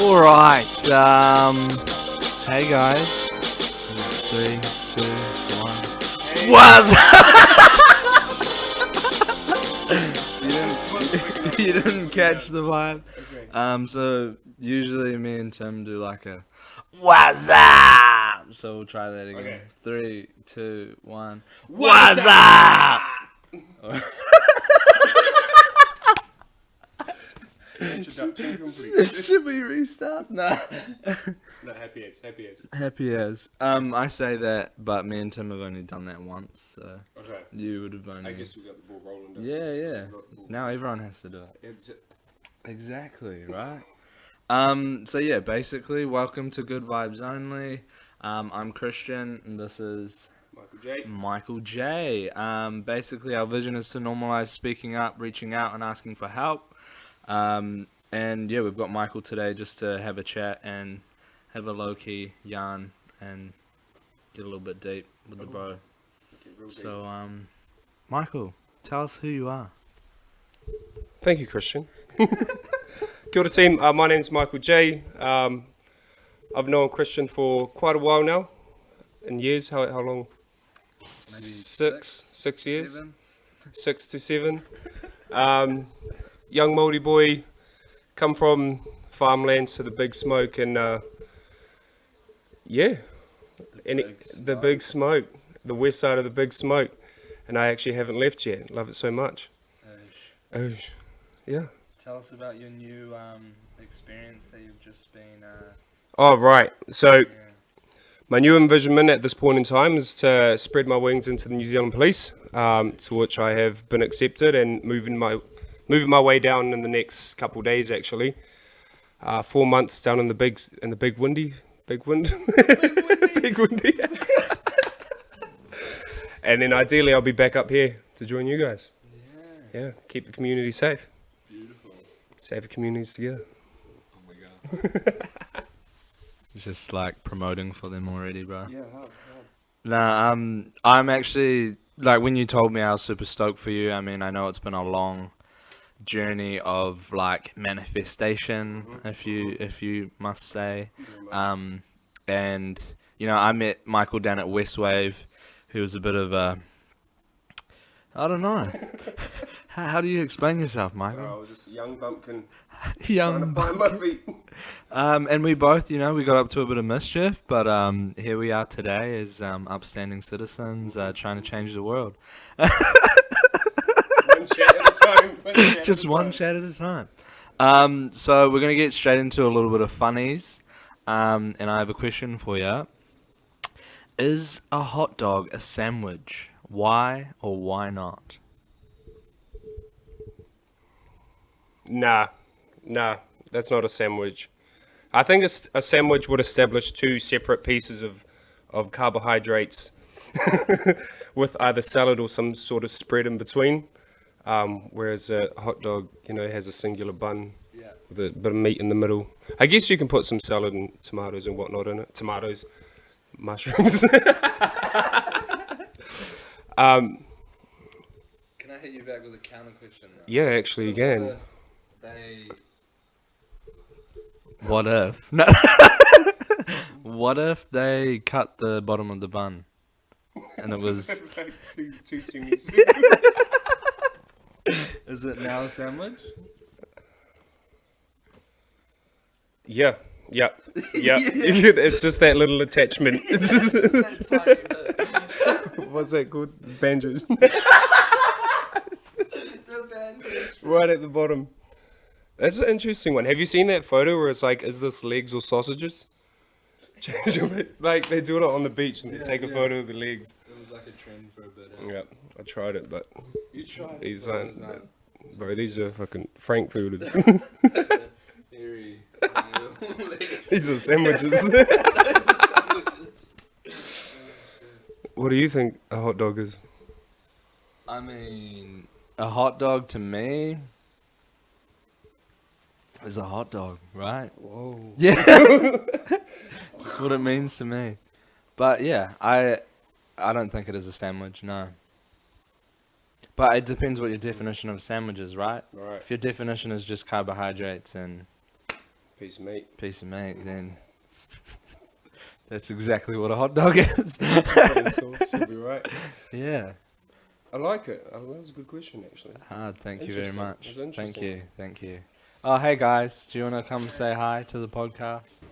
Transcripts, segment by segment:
Alright, hey guys. 3, 2, 1. Was you didn't catch the vibe? So usually me and Tim do like a what's up? So we'll try that again. Okay. 3, 2, 1. What's up? Introduction complete. Should we restart? No. No, happy as. Happy as. I say that, but me and Tim have only done that once, so Okay. you would have only. I guess we got the ball rolling. Don't we? Yeah. Got the ball. Now everyone has to do it. It's- Exactly, right? So yeah, basically, welcome to Good Vibes Only. I'm Christian, and this is Michael J. Basically, our vision is to normalize speaking up, reaching out, and asking for help. And yeah, we've got Michael today just to have a chat and have a low-key yarn and get a little bit deep with the bro. So, Michael, tell us who you are. Thank you, Christian. Kia ora team, my name's Michael J. I've known Christian for quite a while now. In years, how long? Maybe Six years? 7? 6 to 7. Young Māori boy, come from farmlands to the big smoke, and the big smoke, the west side of the big smoke, and I actually haven't left yet. Love it so much. Yeah. Tell us about your new experience that you've just been. Oh, right. So Yeah. my new envisionment at this point in time is to spread my wings into the New Zealand Police, to which I have been accepted and moving my way down in the next couple of days. Actually, 4 months down in the big windy, big windy, and then ideally I'll be back up here to join you guys. Yeah, keep the community safe. Beautiful. Save the communities together. Oh my god. Just like promoting for them already, bro. Yeah. Nah, I'm actually, like, when you told me, I was super stoked for you. I mean, I know it's been a long journey of like manifestation, if you must say. And you know, I met Michael down at Westwave, who was a bit of a, I don't know. How do you explain yourself, Michael? I was just a young bumpkin Young. trying to find my feet. And we both, you know, we got up to a bit of mischief, but here we are today as upstanding citizens trying to change the world. One chat at a time. Just one chat at a time. So we're going to get straight into a little bit of funnies. And I have a question for you. Is a hot dog a sandwich? Why or why not? Nah, that's not a sandwich. I think a sandwich would establish two separate pieces of carbohydrates with either salad or some sort of spread in between. Whereas a hot dog, you know, has a singular bun with a bit of meat in the middle. I guess you can put some salad and tomatoes and whatnot in it. Tomatoes, mushrooms. Can I hit you back with a counter question? Yeah, actually, you can. What if? No. What if they cut the bottom of the bun, and it was? Like two sandwiches. Is it now a sandwich? Yeah. It's just that little attachment. It's just what's that called? Banjos. Right at the bottom. That's an interesting one. Have you seen that photo where it's like, is this legs or sausages? Like they do it on the beach and they take a photo of the legs. It was like a trend for a bit. Yeah, I tried it, but You tried. these aren't. Bro, these are fucking frankfurters. Very. These are sandwiches. What do you think a hot dog is? I mean, a hot dog to me is a hot dog, right? Whoa. Yeah. That's what it means to me. But yeah, I don't think it is a sandwich, no. But it depends what your definition of sandwich is, right? Right. If your definition is just carbohydrates and Piece of meat. piece of meat, then that's exactly what a hot dog is. Put in sauce, you'll be right. Yeah. I like it. That was a good question, actually. Thank you very Interesting. much. It was interesting. Thank you. Oh, hey guys, do you want to come say hi to the podcast?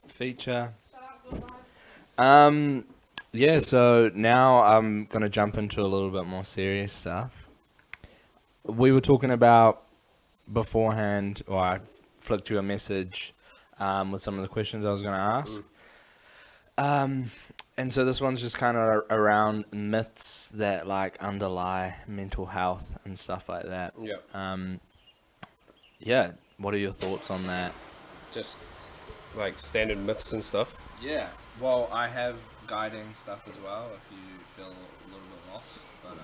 Feature. Yeah, so now I'm going to jump into a little bit more serious stuff. We were talking about beforehand, or I flicked you a message with some of the questions I was going to ask. And so this one's just kind of around myths that like underlie mental health and stuff like that. Yeah. Yeah, what are your thoughts on that? Just like standard myths and stuff. Yeah, well, I have guiding stuff as well if you feel a little bit lost. But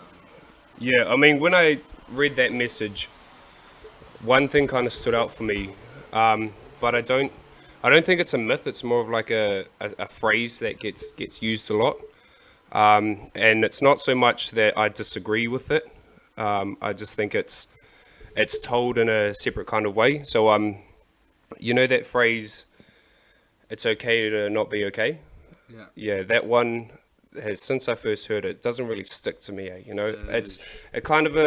Yeah, I mean, when I read that message, one thing kind of stood out for me, but I don't think it's a myth. It's more of like a phrase that gets used a lot, and it's not so much that I disagree with it. I just think it's told in a separate kind of way. So you know that phrase, "It's okay to not be okay." yeah, Yeah, that one has, since I first heard it, doesn't really stick to me. You know, it kind of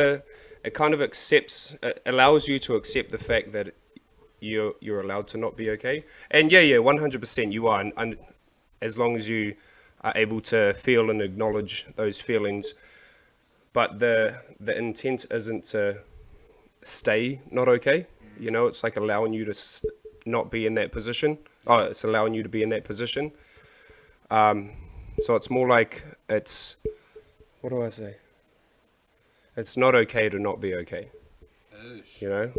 accepts, allows you to accept the fact that you're allowed to not be okay. And yeah, 100% you are, and as long as you are able to feel and acknowledge those feelings. But the intent isn't to stay not okay. You know, it's like allowing you to not be in that position. Oh, it's allowing you to be in that position. So it's more like it's, what do I say? It's not okay to not be okay. You know,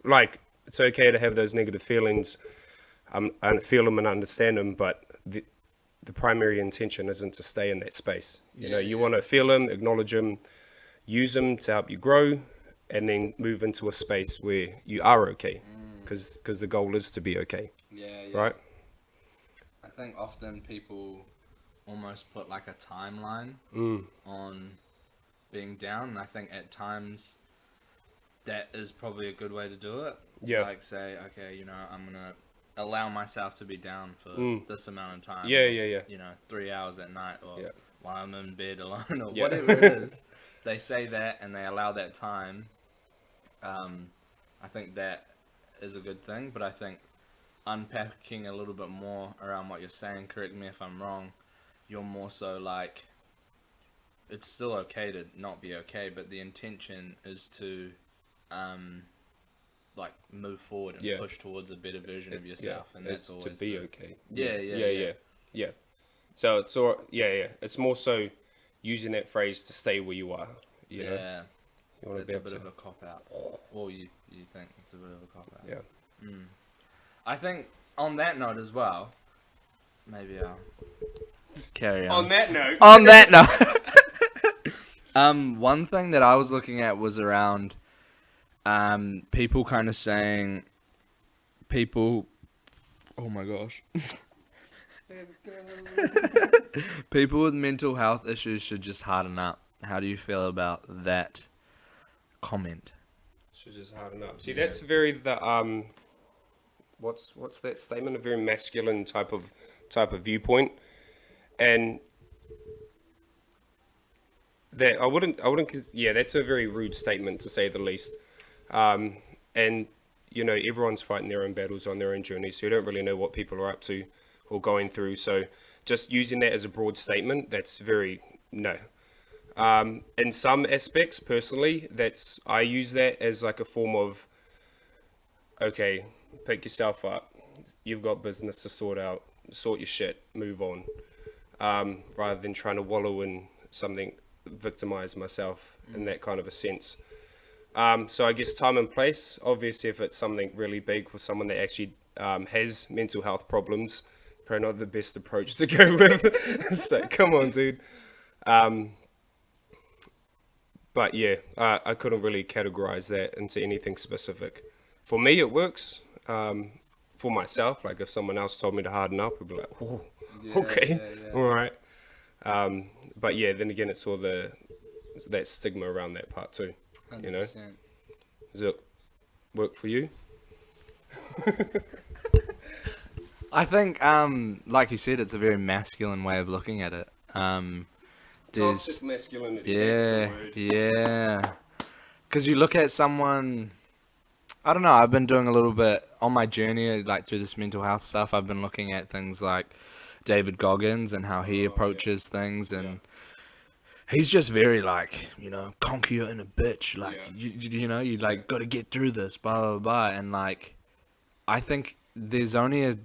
like it's okay to have those negative feelings, and feel them and understand them, but the primary intention isn't to stay in that space. You know, you want to feel them, acknowledge them, use them to help you grow, and then move into a space where you are okay, because the goal is to be okay. Right? I think often people almost put like a timeline on being down, and I think at times that is probably a good way to do it. Yeah. Like say, okay, you know, I'm gonna allow myself to be down for this amount of time. Yeah. You know, 3 hours at night, or while I'm in bed alone, or Yeah. whatever it is. They say that and they allow that time. I think that is a good thing, but I think unpacking a little bit more around what you're saying, correct me if I'm wrong, you're more so like, it's still okay to not be okay, but the intention is to like move forward and push towards a better version of yourself, and that's always to be okay. Yeah. So it's it's more so using that phrase to stay where you are. You know? You want It's a bit of a cop out, or you think it's a bit of a cop out. Yeah. I think on that note as well, maybe I'll carry on. On that note. On that note, one thing that I was looking at was around people kind of saying, oh my gosh, people with mental health issues should just harden up. How do you feel about that comment? Should just harden up. See, that's very the what's that statement? A very masculine type of viewpoint, and that I wouldn't. Yeah, that's a very rude statement to say the least. And you know, everyone's fighting their own battles on their own journey, so you don't really know what people are up to or going through. So just using that as a broad statement, that's very no. In some aspects, personally, I use that as like a form of, okay, pick yourself up. You've got business to sort out. Sort your shit. Move on. Rather than trying to wallow in something, victimize myself in that kind of a sense. So I guess time and place. Obviously, if it's something really big with someone that actually has mental health problems, probably not the best approach to go with. So come on, dude. But yeah, I couldn't really categorize that into anything specific. For me, it works. For myself, like if someone else told me to harden up, I'd be like, oh, okay, all right. But yeah, then again, it's all that stigma around that part too. 100%. You know, does it work for you? I think, like you said, it's a very masculine way of looking at it. Toxic masculinity, yeah, that's the word. yeah. Because you look at someone, I don't know, I've been doing a little bit on my journey, like through this mental health stuff. I've been looking at things like David Goggins and how he approaches things, and he's just very like, conquer your inner bitch. Like, you like got to get through this, blah, blah, blah. And like, I think there's only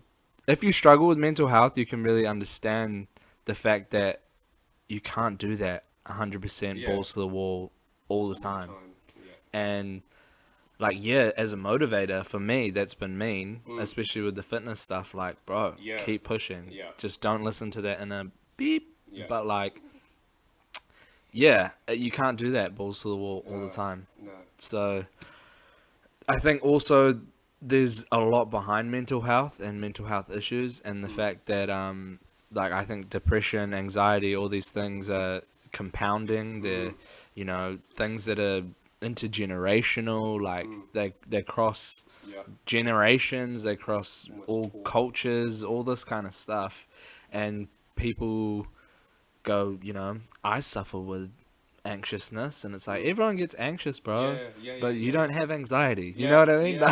if you struggle with mental health, you can really understand the fact that you can't do that 100% balls to the wall all the time. And like, as a motivator for me, that's been mean, especially with the fitness stuff. Like, bro, keep pushing. Just don't listen to that inner beep. But like, you can't do that balls to the wall all the time. No. So I think also there's a lot behind mental health and mental health issues, and the fact that like, I think depression, anxiety, all these things are compounding. They're things that are intergenerational, like they cross generations, they cross all cultures, all this kind of stuff. And people go, I suffer with anxiousness, and it's like, everyone gets anxious, bro, but you don't have anxiety. You know what I mean?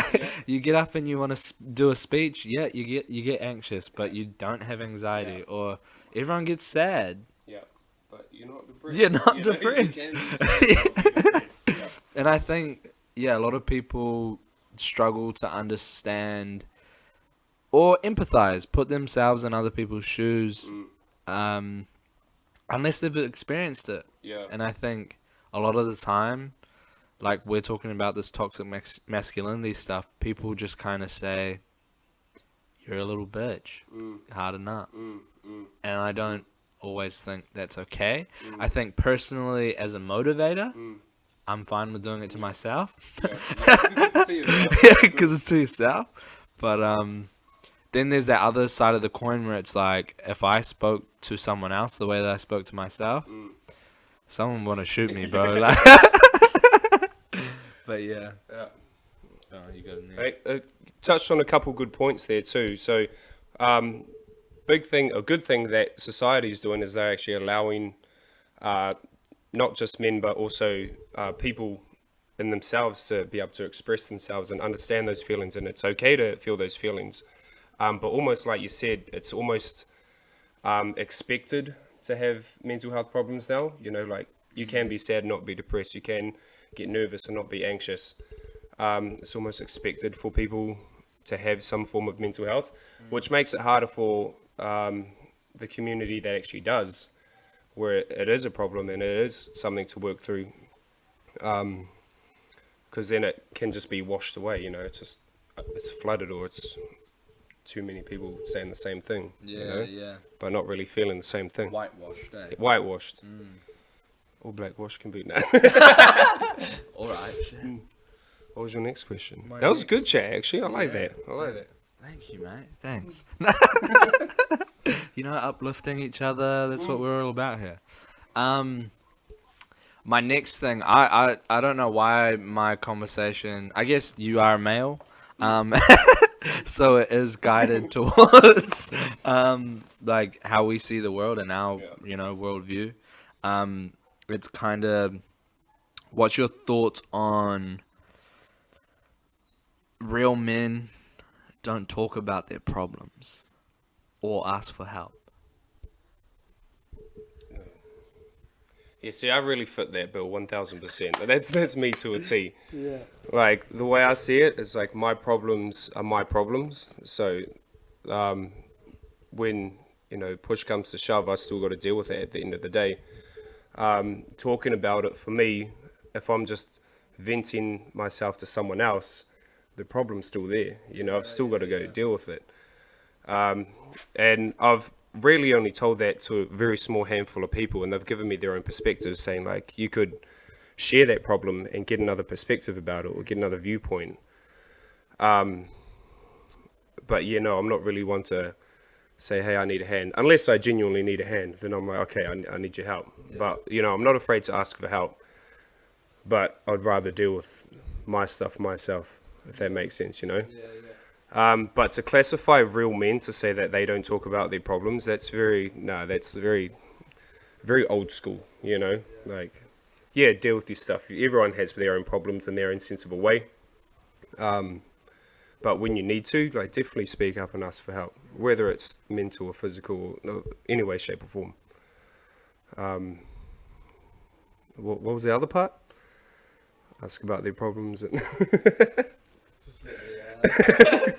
You get up and you want to do a speech, you get anxious, but you don't have anxiety. Or everyone gets sad. But you're not depressed. You're not depressed. And I think, a lot of people struggle to understand or empathize, put themselves in other people's shoes, unless they've experienced it. And I think a lot of the time, like, we're talking about this toxic masculinity stuff, people just kind of say, you're a little bitch, harden up. And I don't always think that's okay. I think personally, as a motivator, I'm fine with doing it to myself. Because it's to yourself. But then there's that other side of the coin where it's like, if I spoke to someone else the way that I spoke to myself, someone want to shoot me, bro. Like, but yeah. Oh, you got it. Touched on a couple good points there too. So, a good thing that society is doing is they're actually allowing not just men but also people in themselves to be able to express themselves and understand those feelings, and it's okay to feel those feelings. But almost like you said, it's almost expected to have mental health problems now. Like, you can be sad and not be depressed. You can get nervous and not be anxious. It's almost expected for people to have some form of mental health, which makes it harder for the community that actually does, where it is a problem and it is something to work through. Because then it can just be washed away. It's flooded, or it's too many people saying the same thing. But not really feeling the same thing. Whitewashed, eh? Whitewashed. Or blackwash can be now. Alright. What was your next question? That was a good chat, actually. I like that. Thank you, mate. Thanks. Uplifting each other. That's what we're all about here. My next thing, I don't know why my conversation, I guess you are a male, so it is guided towards like how we see the world and our worldview. It's kind of, what's your thoughts on real men don't talk about their problems or ask for help? Yeah, see, I really fit that bill 1,000%. That's me to a T. Like, the way I see it is like, my problems are my problems. So, when push comes to shove, I still got to deal with it at the end of the day. Talking about it, for me, if I'm just venting myself to someone else, the problem's still there. I've still got to go deal with it. And I've really only told that to a very small handful of people, and they've given me their own perspectives, saying like, you could share that problem and get another perspective about it, or get another viewpoint. But I'm not really one to say, hey, I need a hand, unless I genuinely need a hand. Then I'm like, okay, I need your help. But I'm not afraid to ask for help, but I'd rather deal with my stuff myself, if that makes sense. But to classify real men to say that they don't talk about their problems, that's very very old school, you know? Like, yeah, deal with your stuff. Everyone has their own problems in their own sensible way. But when you need to, like, definitely speak up and ask for help, whether it's mental or physical, or any way, shape, or form. What was the other part? Ask about their problems. And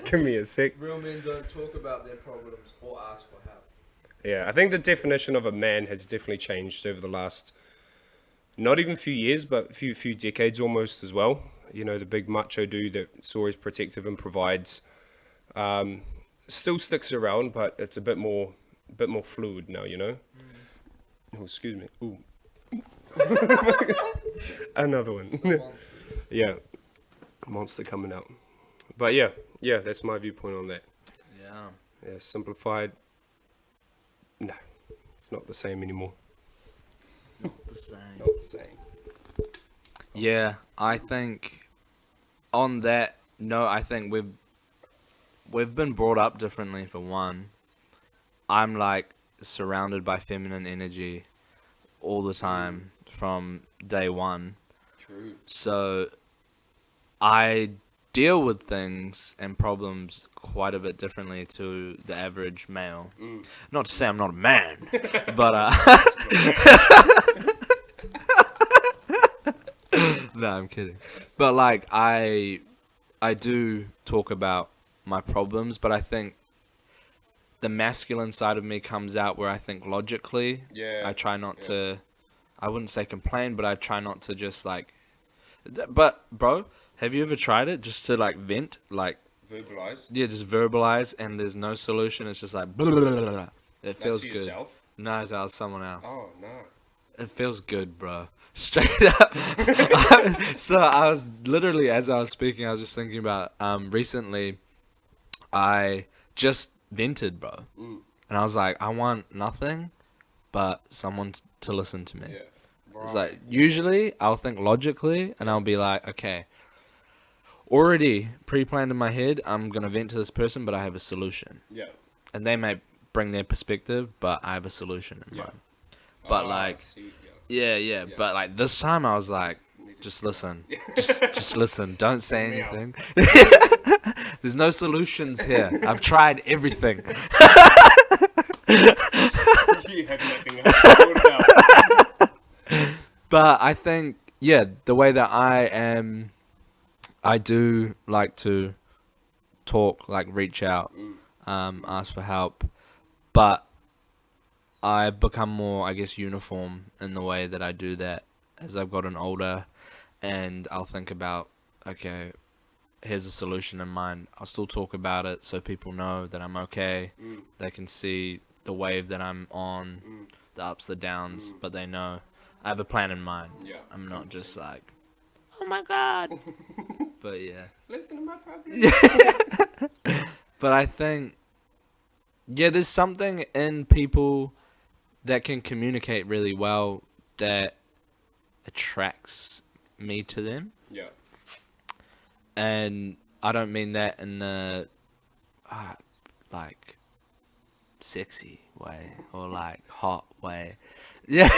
give me a sec. Real men don't talk about their problems or ask for help. Yeah, I think the definition of a man has definitely changed over the last, not even few years, but few decades almost as well. You know, the big macho dude that's always protective and provides, still sticks around, but it's a bit more fluid now. You know. Oh, excuse me. Ooh. Another one. Yeah, monster coming out. But yeah, that's my viewpoint on that. Yeah, simplified. No, it's not the same anymore. Not the same. Not the same. Yeah, I think on that note, I think we've been brought up differently. For one, I'm like surrounded by feminine energy all the time from day one. True. So I deal with things and problems quite a bit differently to the average male. Not to say I'm not a man, but no, I'm kidding. But like I do talk about my problems, but I think the masculine side of me comes out where I think logically. Yeah. I try not to, I wouldn't say complain, but I try not to just like, but bro, have you ever tried it just to like vent, like Verbalize. yeah, just verbalize, and there's no solution. It's just like blah, blah, blah, blah, blah. It feels good. Yourself? No, it's out someone else. Oh no. It feels good, bro. Straight up. So I was literally, as I was speaking, I was just thinking about recently I just vented, bro. And I was like, I want nothing but someone to listen to me. Yeah. Right. It's like, usually I'll think logically and I'll be like, okay, already pre-planned in my head, I'm going to vent to this person, but I have a solution. Yeah. And they may bring their perspective, but I have a solution in mind. But like, yeah, but like this time I was like, just listen. Just listen. Don't say anything. There's no solutions here. I've tried everything. You have nothing else to talk about. But I think, yeah, the way that I am, I do like to talk, like reach out, ask for help. But I've become more, I guess, uniform in the way that I do that as I've gotten older. And I'll think about, okay, here's a solution in mind. I'll still talk about it so people know that I'm okay. They can see the wave that I'm on, the ups, the downs, but they know I have a plan in mind. Yeah. I'm not just like, oh my God. But yeah. Listen to my problem. But I think, yeah, there's something in people that can communicate really well that attracts me to them. Yeah. And I don't mean that in the like sexy way or like hot way. Yeah.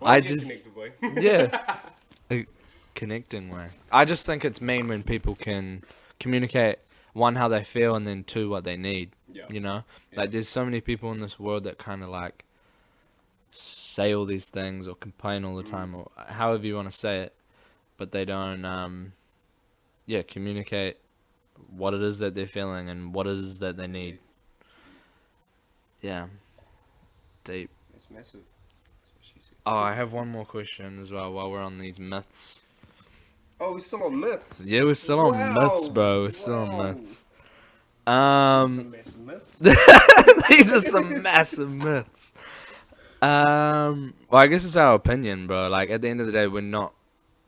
I just yeah, a connecting way. I just think it's mean when people can communicate, one, how they feel, and then two, what they need. Yeah. You know, like there's so many people in this world that kind of like say all these things or complain all the time or however you want to say it, but they don't communicate what it is that they're feeling and what it is that they need. Yeah. Deep. It's massive. Oh, I have one more question as well while we're on these myths. Oh, we're still on myths. Yeah, we're still on myths, bro. We're still on myths. Some massive myths. These are some massive myths. Well, I guess it's our opinion, bro. Like, at the end of the day, we're not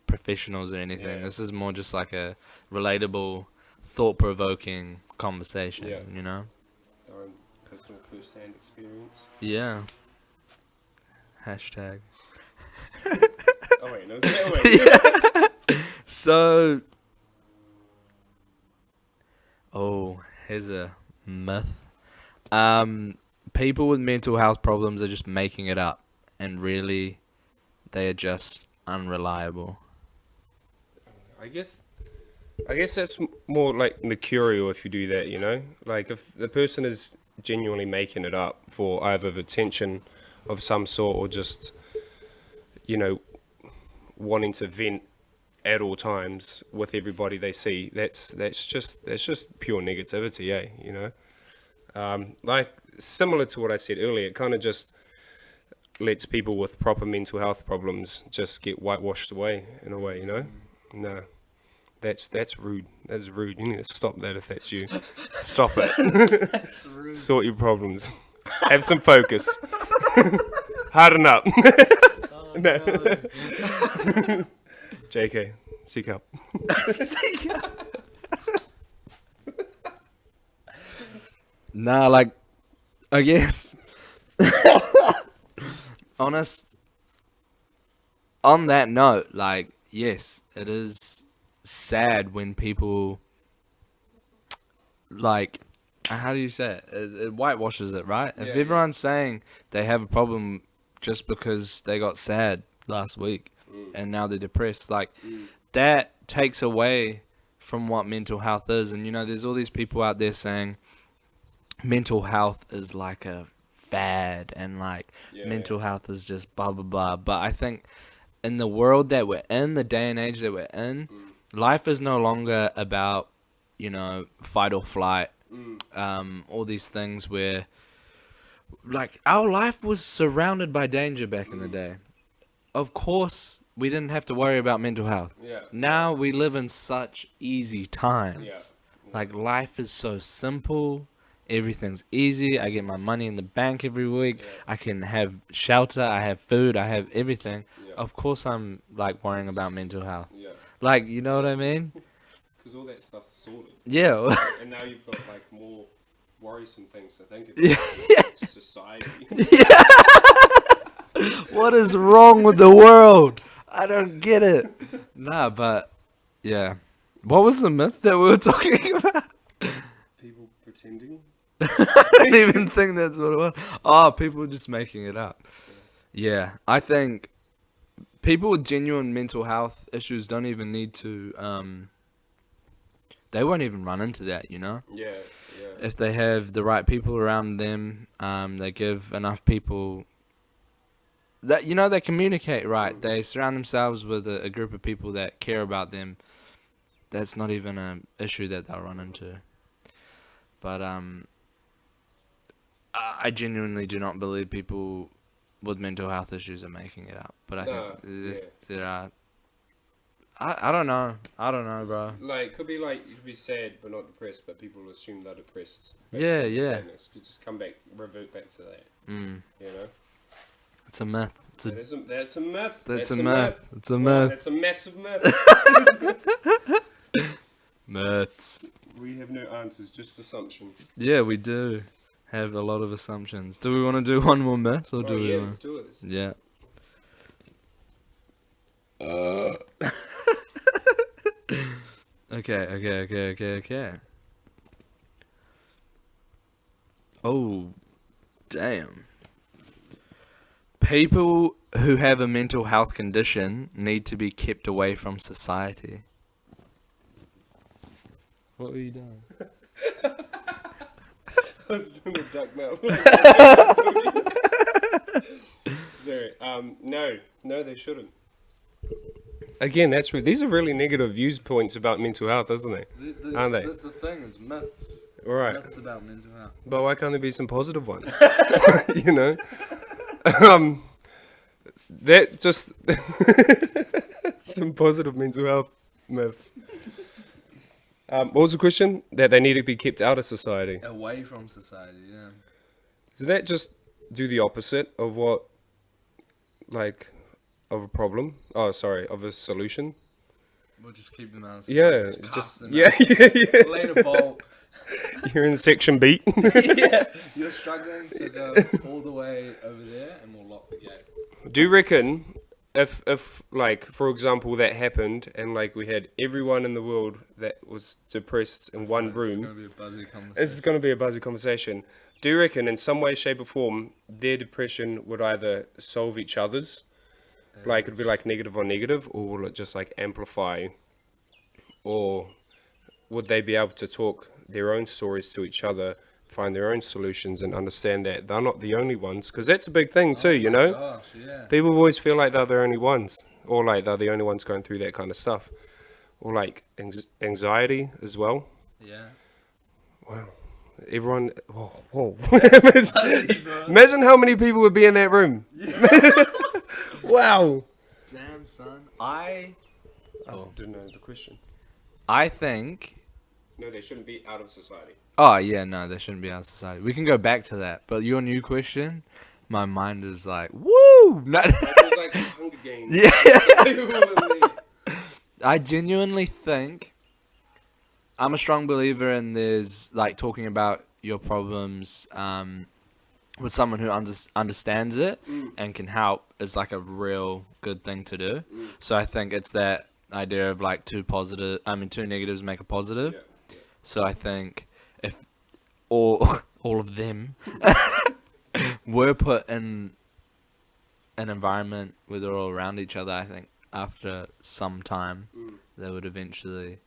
professionals or anything. Yeah. This is more just like a relatable, thought-provoking conversation, you know? Our own personal first-hand experience. Yeah. Hashtag. Oh, wait, no, wait. So, Oh, here's a myth. People with mental health problems are just making it up, and really, they are just unreliable. I guess that's more like mercurial if you do that, you know? Like if the person is genuinely making it up for either the attention of some sort or just, you know, wanting to vent at all times with everybody they see, that's just pure negativity, eh? You know? Like similar to what I said earlier, it kind of just lets people with proper mental health problems just get whitewashed away in a way, you know? No. That's rude. That's rude. You need to stop that if that's you. Stop it. That's rude. Sort your problems. Have some focus. Harden up. Oh, No. no. JK, seek help. Nah, like, I guess, honest, on that note, like, yes, it is sad when people, like, how do you say it? It whitewashes it, right? If Yeah, everyone's saying they have a problem just because they got sad last week and now they're depressed, like, that takes away from what mental health is. And, you know, there's all these people out there saying mental health is like a fad and, like, mental health is just blah, blah, blah. But I think in the world that we're in, the day and age that we're in, life is no longer about, you know, fight or flight. All these things where, like, our life was surrounded by danger back in the day. Of course, we didn't have to worry about mental health. Yeah. Now we live in such easy times. Yeah. Like, life is so simple. Everything's easy. I get my money in the bank every week. Yeah. I can have shelter. I have food. I have everything. Yeah. Of course, I'm, like, worrying about mental health. Yeah. Like, you know what I mean? Because all that stuff's sorted. Yeah. And now you've got like more worrisome things to think Yeah. about. Society. What is wrong with the world? I don't get it. Nah, but yeah. What was the myth that we were talking about? People pretending. I don't even think that's what it was. Oh, people just making it up. Yeah, I think people with genuine mental health issues don't even need to, they won't even run into that, you know? Yeah. If they have the right people around them, they give enough people that, you know, they communicate right. They surround themselves with a group of people that care about them. That's not even an issue that they'll run into. But I genuinely do not believe people with mental health issues are making it up. But I think there are. I don't know. I don't know, bro. Like, could be like, you could be sad but not depressed, but people assume they're depressed. Yeah. Sadness. You just revert back to that. You know? It's a myth. That's a myth. That's a myth. It's a Well, myth. that's a massive myth. Myths. We have no answers, just assumptions. Yeah, we do have a lot of assumptions. Do we want to do one more myth, or do we? Let's do it. Yeah. Okay. Oh, damn. People who have a mental health condition need to be kept away from society. What were you doing? I was doing a duck mouth. Sorry. No, they shouldn't. Again, that's these are really negative viewpoints about mental health, isn't it? Aren't they? That's the thing, it's myths. Right. Myths about mental health. But why can't there be some positive ones? You know? That just some positive mental health myths. What was the question? That they need to be kept out of society. Away from society, yeah. So that just do the opposite of what, like, of a problem? Oh, sorry, of a solution? We'll just keep them out. Yeah, Cast them yeah. out. Later, Bolt. You're in section B. Yeah, you're struggling, so go all the way over there, and we'll lock the gate. Do you reckon if like, for example, that happened and like we had everyone in the world that was depressed in one room, it's going to be a buzzy conversation. Do you reckon in some way, shape or form their depression would either solve each other's, like it'd be like negative on negative, or will it just like amplify, or would they be able to talk their own stories to each other, find their own solutions, and understand that they're not the only ones? Because that's a big thing too, you know? Gosh, yeah. People always feel like they're the only ones, or like they're the only ones going through that kind of stuff, or like anxiety as well. Yeah. Wow. Everyone, whoa. Imagine how many people would be in that room. Yeah. Wow. Damn, son. Didn't know the question. I think... No, they shouldn't be out of society. Oh, yeah, no, they shouldn't be out of society. We can go back to that. But your new question, my mind is like, woo! No. It's like Hunger Games. Yeah. I genuinely think I'm a strong believer in there's like talking about your problems with someone who understands it and can help is like a real good thing to do. So I think it's that idea of like two negatives make a positive. Yeah. So I think if all of them were put in an environment where they're all around each other, I think after some time they would eventually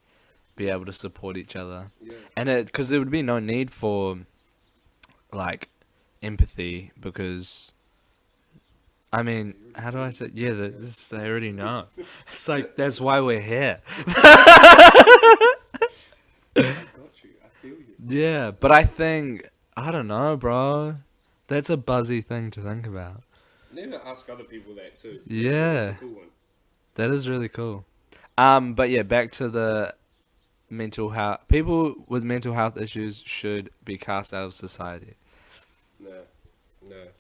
be able to support each other. Yeah. And because there would be no need for like empathy, because I mean, how do I say? Yeah, they already know. It's like that's why we're here. I got you. I feel you. Yeah, but I think I don't know, bro. That's a buzzy thing to think about. Never ask other people that too. Yeah, That's a cool one. That is really cool. But yeah, back to the mental health. People with mental health issues should be cast out of society. No,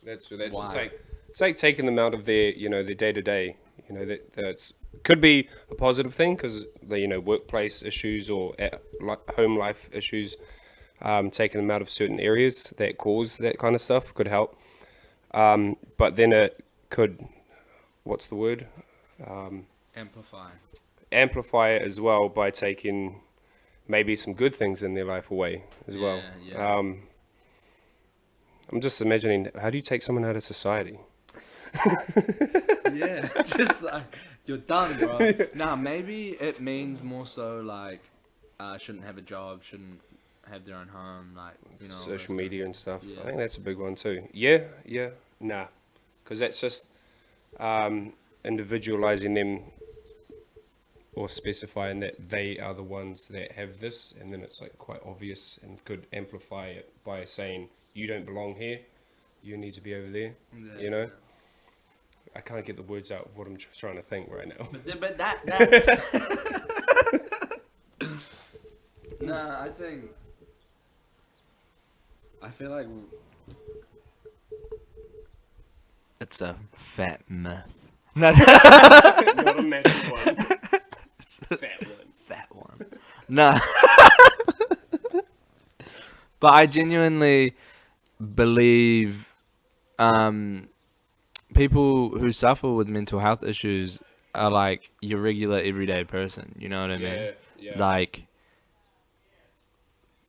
that's why? It's like taking them out of their their day to day. That's could be a positive thing because the workplace issues or home life issues, taking them out of certain areas that cause that kind of stuff could help. But then it could, what's the word? Amplify it as well by taking maybe some good things in their life away as well. Yeah. I'm just imagining, how do you take someone out of society? Yeah, just like, you're done, bro. Nah, maybe it means more so like, shouldn't have a job, shouldn't have their own home, like, social media and stuff. Yeah. I think that's a big one too. Yeah, nah. Because that's just individualizing them or specifying that they are the ones that have this, and then it's like quite obvious and could amplify it by saying you don't belong here, you need to be over there. Yeah. I can't get the words out of what I'm trying to think right now. But that nah, I feel like it's a fat myth. Not a massive one. It's a fat one. No. But I genuinely believe people who suffer with mental health issues are like your regular everyday person. You know what I mean? Yeah. Like,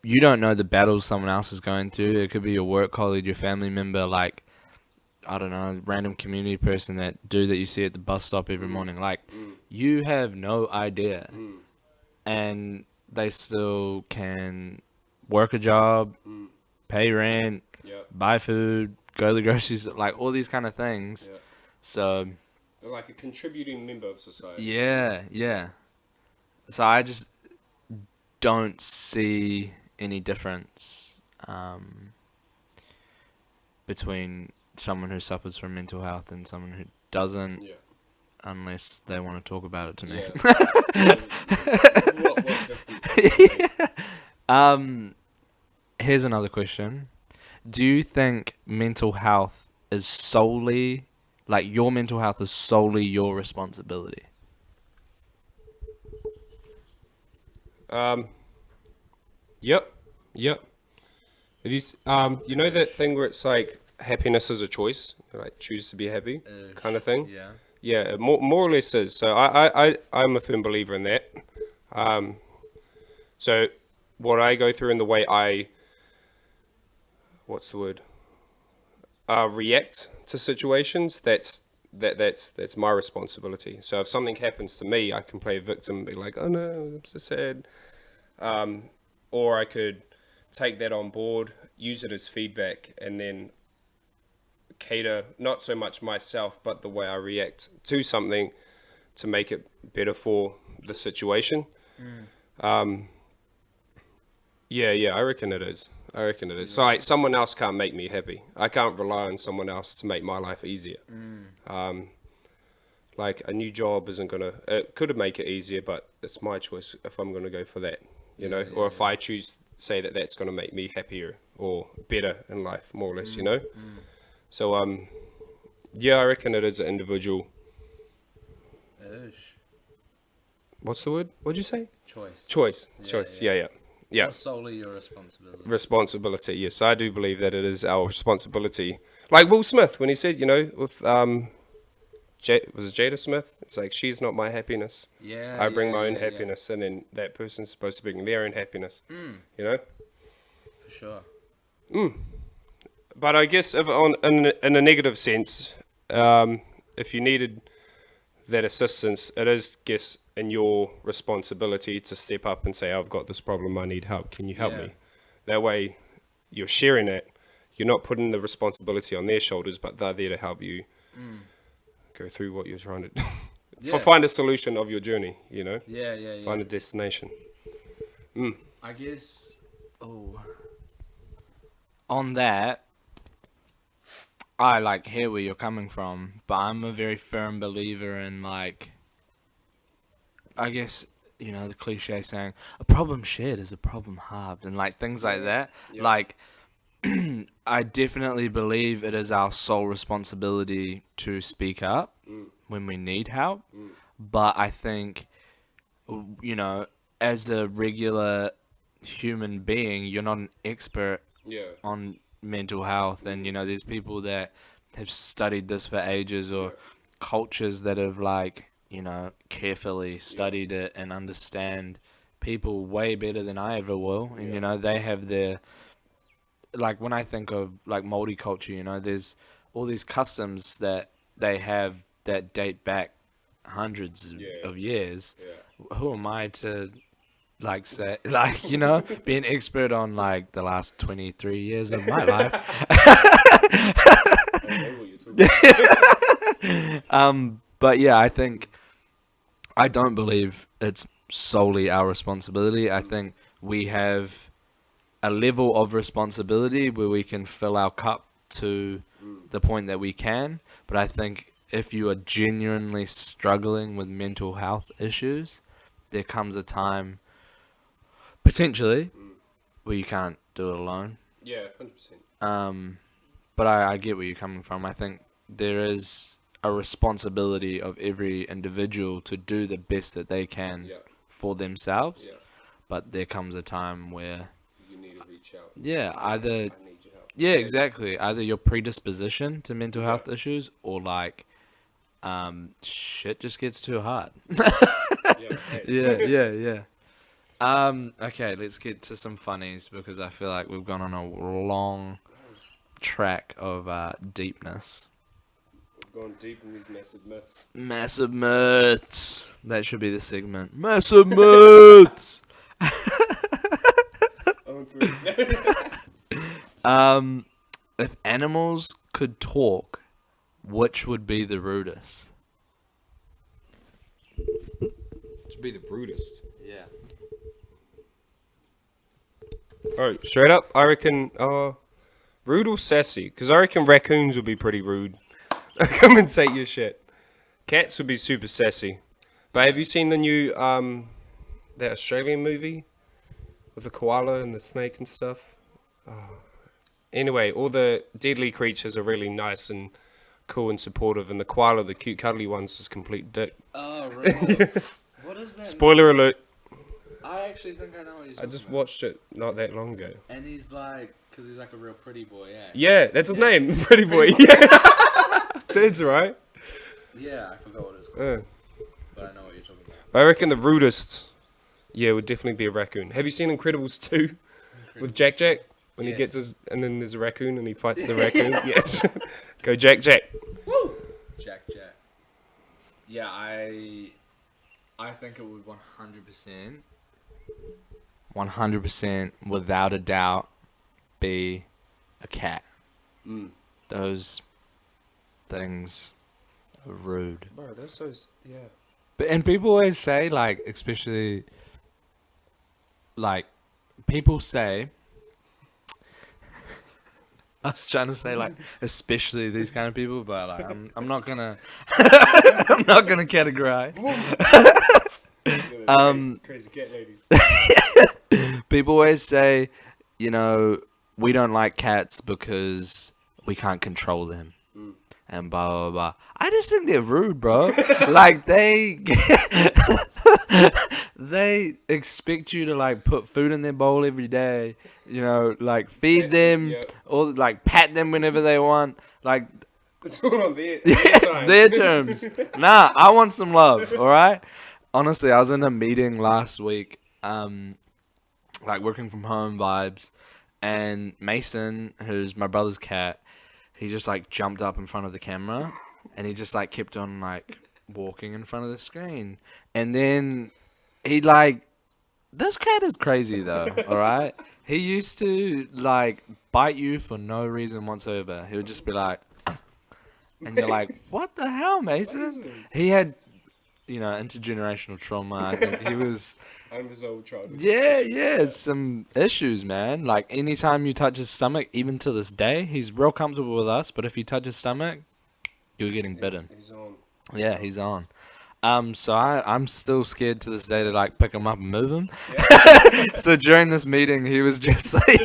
you don't know the battles someone else is going through. It could be your work colleague, your family member, like, I don't know, random community person, that you see at the bus stop every morning. Like, you have no idea. And they still can work a job, pay rent, buy food, go to the groceries, like all these kind of things. Yeah. So they're like a contributing member of society. Yeah. So I just don't see any difference between someone who suffers from mental health and someone who doesn't, unless they want to talk about it to me. What Here's another question. Do you think mental health is solely, like, your mental health is solely your responsibility? Yep. Have you that thing where it's like happiness is a choice, like choose to be happy, kind of thing? Yeah, it more or less is. So I'm a firm believer in that. So what I go through and the way I, what's the word? React to situations, that's my responsibility. So if something happens to me, I can play victim and be like, oh no, I'm so sad. Or I could take that on board, use it as feedback, and then cater not so much myself, but the way I react to something to make it better for the situation. Yeah, I reckon it is. So like, someone else can't make me happy. I can't rely on someone else to make my life easier. Like a new job it could make it easier, but it's my choice if I'm gonna go for that, or if I choose, say that's gonna make me happier or better in life, more or less, So yeah, I reckon it is an individual. What's the word? What'd you say? Choice. Yeah. Not solely your responsibility. Responsibility, yes, I do believe that it is our responsibility. Like Will Smith, when he said, with was it Jada Smith? It's like, she's not my happiness. Yeah. I bring my own happiness, and then that person's supposed to bring their own happiness. For sure. But I guess in a negative sense, if you needed that assistance, it is, guess, in your responsibility to step up and say, I've got this problem, I need help, can you help me? That way you're sharing it, you're not putting the responsibility on their shoulders, but they're there to help you go through what you're trying to find a solution of your journey, find a destination. I guess on that, I hear where you're coming from, but I'm a very firm believer in I guess, the cliche saying, a problem shared is a problem halved, and things like that. I definitely believe it is our sole responsibility to speak up when we need help, but I think, as a regular human being, you're not an expert on mental health, and there's people that have studied this for ages, or cultures that have carefully studied it and understand people way better than I ever will, and they have their, when I think of multicultural, there's all these customs that they have that date back hundreds of years. Who am I to say, be an expert on the last 23 years of my life? But yeah, I don't believe it's solely our responsibility. I think we have a level of responsibility where we can fill our cup to the point that we can, but I think if you are genuinely struggling with mental health issues, there comes a time potentially where you can't do it alone. Yeah, 100%. But I get where you're coming from. I think there is a responsibility of every individual to do the best that they can for themselves. But there comes a time where you need to reach out. Either I need your help. exactly. Either your predisposition to mental health issues, or shit just gets too hard. Yeah. Okay, let's get to some funnies, because I feel like we've gone on a long track of deepness. We've gone deep in these massive myths. Massive myths. That should be the segment. Massive myths. If animals could talk, which would be the rudest? Which would be the rudest? Yeah. Alright, straight up, I reckon rude or sassy, because I reckon raccoons would be pretty rude. Come and take your shit. Cats would be super sassy. But have you seen the new that Australian movie with the koala and the snake and stuff? Anyway, all the deadly creatures are really nice and cool and supportive, and the koala, the cute cuddly one's just complete dick. Oh, really? What is that? Spoiler alert. I actually think I know what he's I just watched it not that long ago. And he's because he's a real pretty boy, yeah. Yeah, that's his name, Pretty Boy. Yeah, that's right. Yeah, I forgot what it's called. But I know what you're talking about. I reckon the rudest, would definitely be a raccoon. Have you seen Incredibles 2 with Jack? When he gets his, and then there's a raccoon and he fights the raccoon? Yes. Go Jack. Woo! Jack. Yeah, I think it would 100%, without a doubt, be a cat. Those things are rude. Bro, that's so, And people always say, like, especially, like, people say, I was trying to say, like, especially these kind of people, but, like, I'm not gonna, I'm not gonna categorize. Crazy cat ladies. People always say, you know, we don't like cats because we can't control them. And blah, blah, blah. I just think they're rude, bro. Like, they expect you to, like, put food in their bowl every day. You know, like, feed them. Or, like, pat them whenever they want. Like, it's all on their their terms. Nah, I want some love, alright? Honestly, I was in a meeting last week, like, working from home vibes. And Mason, who's my brother's cat, he just, like, jumped up in front of the camera, and he just, like, kept on, like, walking in front of the screen. And then he, like, this cat is crazy, though, alright? He used to, like, bite you for no reason whatsoever. He would just be like, and you're like, what the hell, Mason? He had, you know, intergenerational trauma. I think he was... unresolved childhood. Yeah, some issues, man. Like, anytime you touch his stomach, even to this day, he's real comfortable with us, but if you touch his stomach, you're getting bitten. He's on. Yeah, he's on. So I'm still scared to this day to, like, pick him up and move him. So during this meeting, he was just like,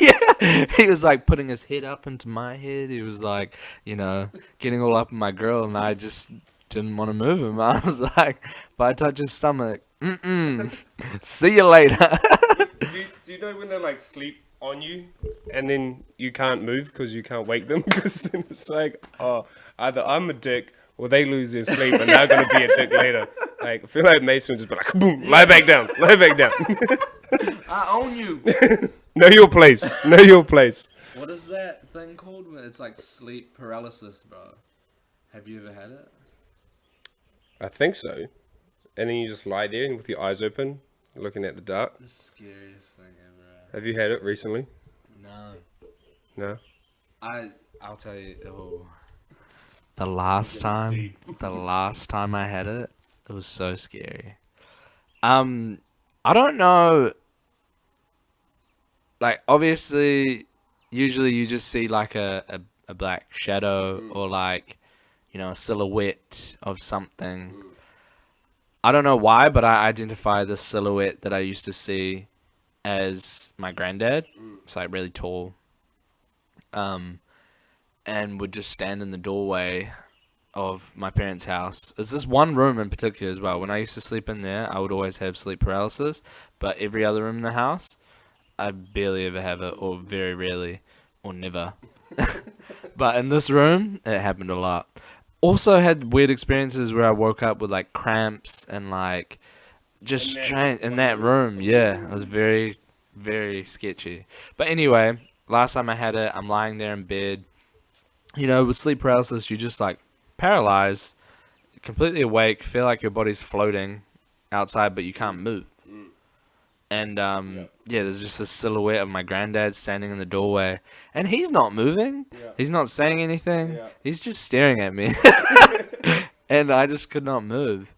he was, like, putting his head up into my head. He was, like, you know, getting all up in my grill, and I just didn't want to move him. I was like, if I touch his stomach, see you later. Do you know when they, like, sleep on you and then you can't move because you can't wake them? Because then it's like, oh, either I'm a dick or they lose their sleep and they're going to be a dick later. Like, I feel like Mason would just be like, boom, lie back down. I own you. Know your place. What is that thing called? It's like sleep paralysis, bro. Have you ever had it? I think so. And then you just lie there with your eyes open, looking at the dark. The scariest thing ever. Have you had it recently? No. No? I'll tell you. Oh, the last time I had it, it was so scary. I don't know. Like, obviously, usually you just see like a black shadow or, like, you know, a silhouette of something. I don't know why, but I identify the silhouette that I used to see as my granddad. It's like really tall. And would just stand in the doorway of my parents' house. It's this one room in particular as well. When I used to sleep in there, I would always have sleep paralysis. But every other room in the house, I barely ever have it, or very rarely, or never. But in this room, it happened a lot. Also had weird experiences where I woke up with, like, cramps and, like, just strange in that room. Yeah, it was very, very sketchy. But anyway, last time I had it, I'm lying there in bed. You know, with sleep paralysis, you just, like, paralyzed, completely awake, feel like your body's floating outside, but you can't move. And, there's just a silhouette of my granddad standing in the doorway. And he's not moving. Yeah. He's not saying anything. Yeah. He's just staring at me. And I just could not move.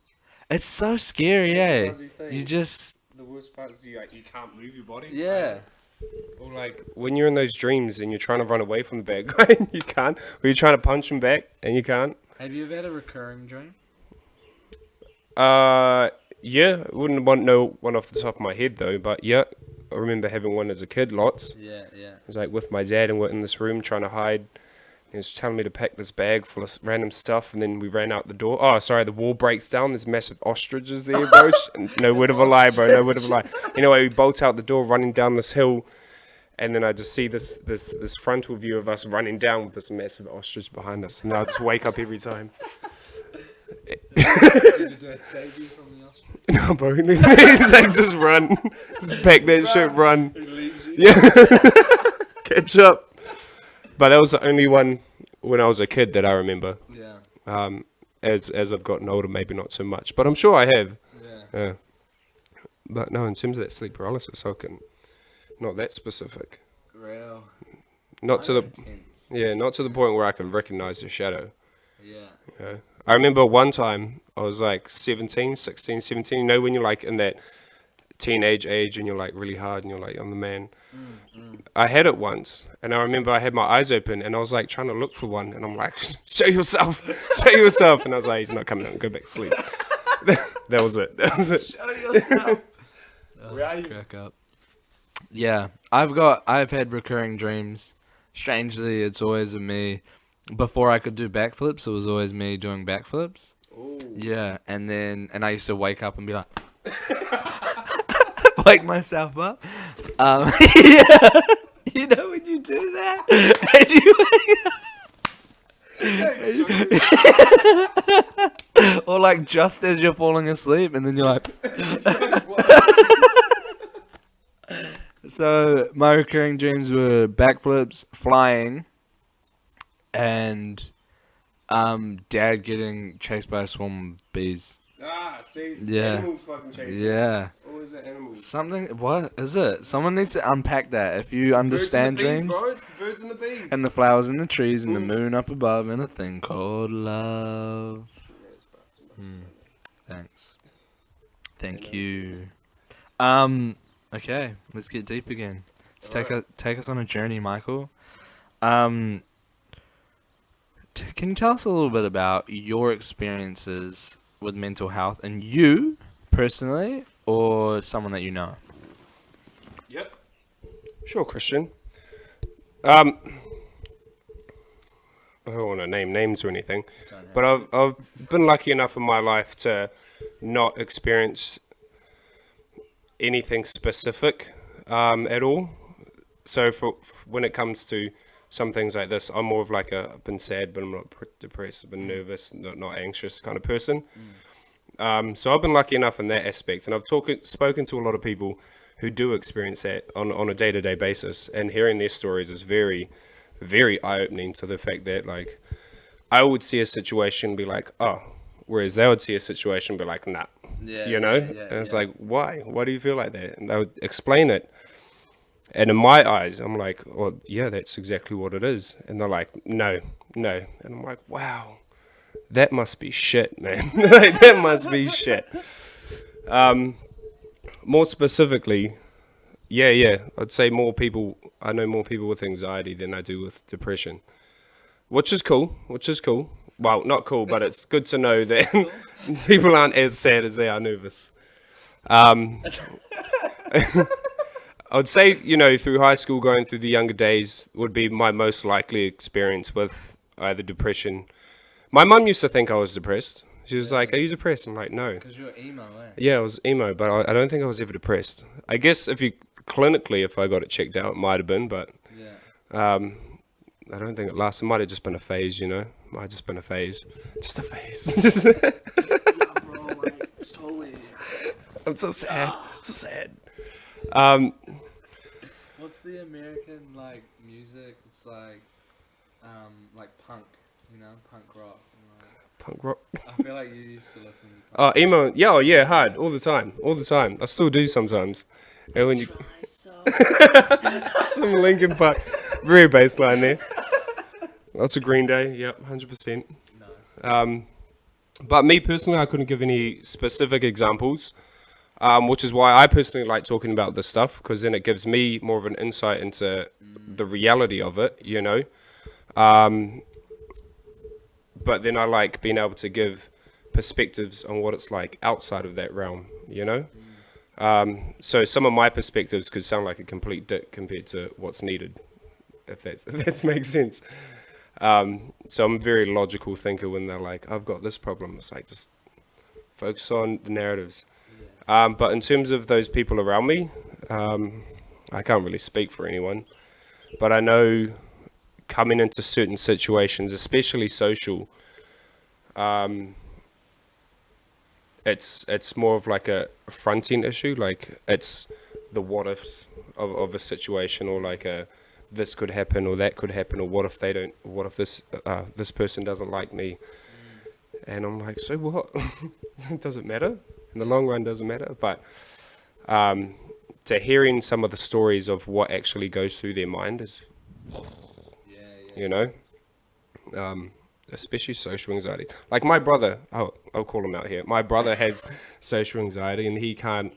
It's so scary, eh? You just... The worst part is you can't move your body. Yeah. Or, like, when you're in those dreams and you're trying to run away from the bad guy and you can't. Or you're trying to punch him back and you can't. Have you ever had a recurring dream? Yeah, I wouldn't want no one off the top of my head though, but yeah, I remember having one as a kid, lots. Yeah. It was like with my dad and we're in this room trying to hide. He was telling me to pack this bag full of random stuff, and then we ran out the door. Oh, sorry, the wall breaks down. There's massive ostriches there, bro. No word of a lie, bro. No word of a lie. Anyway, we bolt out the door, running down this hill, and then I just see this frontal view of us running down with this massive ostrich behind us, and I just wake up every time. Did your dad save you from the ostrich? No, bro. He's like, just run. Just pack that shit, run. He leaves you. Yeah. Catch up. But that was the only one when I was a kid that I remember. Yeah. As I've gotten older, maybe not so much. But I'm sure I have. Yeah. But no, in terms of that sleep paralysis, not that specific. Real. Not to the Intense. not to the point where I can recognize the shadow. Yeah. I remember one time I was like 16, 17, you know, when you're like in that teenage age and you're like really hard and you're like, I'm the man. I had it once, and I remember I had my eyes open and I was like trying to look for one, and I'm like, show yourself, and I was like, he's not coming out, go back to sleep. That was it. Show yourself. Where are you? Crack up. Yeah, I've had recurring dreams. Strangely, it's always of me. Before I could do backflips, it was always me doing backflips. Ooh. Yeah, and I used to wake up and be like, wake myself up. Yeah, you know when you do that, and you or like just as you're falling asleep, and then you're like. So my recurring dreams were backflips, flying, and Dad getting chased by a swarm of bees. Ah, see, Yeah. animals fucking chase. Yeah. Always an animal. Something. What is it? Someone needs to unpack that. If you understand dreams, Bro, it's the birds and the bees. and the flowers and the trees and the moon up above, and a thing called love. Thanks. Thank you. Okay, let's get deep again. Let's take us on a journey, Michael. Can you tell us a little bit about your experiences with mental health, and you personally, or someone that you know? Yep. Sure, Christian. I don't want to name names or anything, but I've been lucky enough in my life to not experience anything specific at all. So for when it comes to some things like this, I'm more of like I've been sad, but I'm not depressed. I've been nervous, not anxious kind of person. So I've been lucky enough in that aspect, and I've spoken to a lot of people who do experience that on a day-to-day basis, and hearing their stories is very, very eye-opening to the fact that, like, I would see a situation and be like, oh, whereas they would see a situation and be like, nah, you know? And it's like, why? Why do you feel like that? And they would explain it. And in my eyes, I'm like, well, yeah, that's exactly what it is. And they're like, no. And I'm like, wow, that must be shit, man. Like, that must be shit. More specifically, yeah, I'd say I know more people with anxiety than I do with depression, which is cool. Well, not cool, but it's good to know that people aren't as sad as they are nervous. I would say, through high school, going through the younger days would be my most likely experience with either depression. My mum used to think I was depressed. She was like, are you depressed? I'm like, no. Because you're emo, eh? Yeah, I was emo, but I don't think I was ever depressed. I guess if I got it checked out, it might have been, but Yeah. I don't think it lasted. It might have just been a phase, Might have just been a phase. Just a phase. Yeah, bro, like, it's totally... I'm so sad. What's the American, like, music? It's like punk, punk rock. Punk rock. I feel like you used to listen to punk. Oh, emo. Yeah, hard. All the time. I still do sometimes. And when you... Some Linkin Park. Very baseline there. Lots of Green Day. Yep, 100%. No. But me personally, I couldn't give any specific examples, which is why I personally like talking about this stuff, because then it gives me more of an insight into the reality of it, But then I like being able to give perspectives on what it's like outside of that realm, So some of my perspectives could sound like a complete dick compared to what's needed, if that makes sense. So I'm a very logical thinker when they're like, I've got this problem. It's like, just focus on the narratives. But in terms of those people around me, I can't really speak for anyone, but I know coming into certain situations, especially social, it's more of like a fronting issue. Like it's the what ifs of a situation, or like a this could happen or that could happen, or what if they don't, what if this person doesn't like me, and I'm like, so what? Does it matter? In the long run, doesn't matter. But to hearing some of the stories of what actually goes through their mind is, you know, especially social anxiety. Like my brother, I'll call him out here. My brother has social anxiety, and he can't,